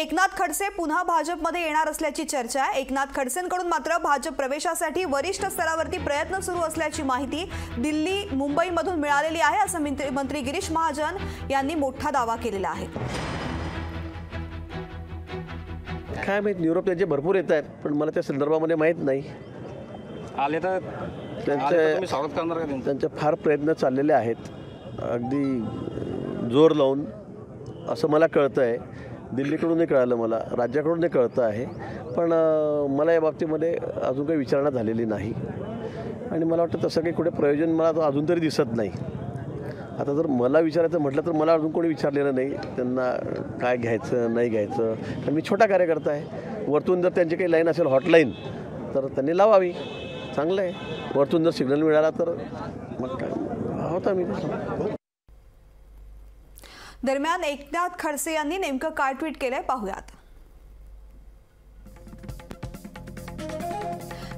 एकनाथ खडसे पुन्हा भाजपमध्ये येणार असल्याची चर्चा आहे। एकनाथ खडसेंकडून मात्र भाजप प्रवेशासाठी वरिष्ठ स्तरावरती प्रयत्न सुरू असल्याची माहिती दिल्ली मुंबईमधून मिळालेली आहे, असं मंत्री गिरीश महाजन यांनी मोठा दावा केलेला आहे। काय माहित, निरोप त्यांचे भरपूर येत आहेत, पण मला त्या संदर्भामध्ये माहीत नाही। आले तर तुम्ही स्वागत करणार का त्यांचे फार प्रयत्न चाललेले आहेत, अगदी जोर लावून, असं मला कळतं आहे। दिल्लीकडूनही कळालं, मला राज्याकडूनही कळतं आहे, पण मला या बाबतीमध्ये अजून काही विचारणा झालेली नाही आणि मला वाटतं तसं काही कुठे प्रयोजन मला अजून तरी दिसत नाही। आता जर मला विचारायचं म्हटलं तर मला अजून कोणी विचारलेलं नाही त्यांना काय घ्यायचं नाही घ्यायचं, कारण मी छोटा कार्यकर्ता आहे। वरतून जर त्यांची काही लाईन असेल, हॉटलाईन, तर त्यांनी लावावी, चांगलं आहे। वरतून जर सिग्नल मिळाला तर मग काय होता मी। दरम्यान एकनाथ खडसे यांनी नेमकं काय ट्विट केलंय पाहूयात।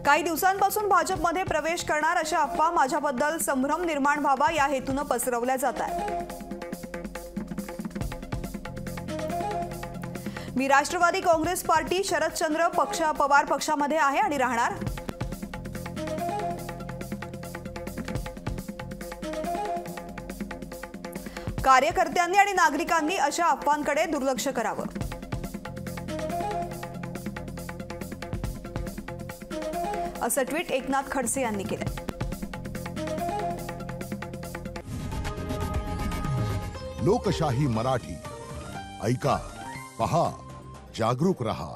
काही दिवसांपासून भाजपमध्ये प्रवेश करणार अशा अफवा माझ्याबद्दल संभ्रम निर्माण व्हावा या हेतून पसरवल्या जात आहेत। मी राष्ट्रवादी काँग्रेस पार्टी शरदचंद्र पवार पक्षामध्ये आहे आणि राहणार। कार्यकर्त्यांनी आणि नागरिकांनी अशा अफवांकडे दुर्लक्ष करावं, असं ट्विट एकनाथ खडसे यांनी केलं। लोकशाही मराठी ऐका, पहा, जागरूक रहा।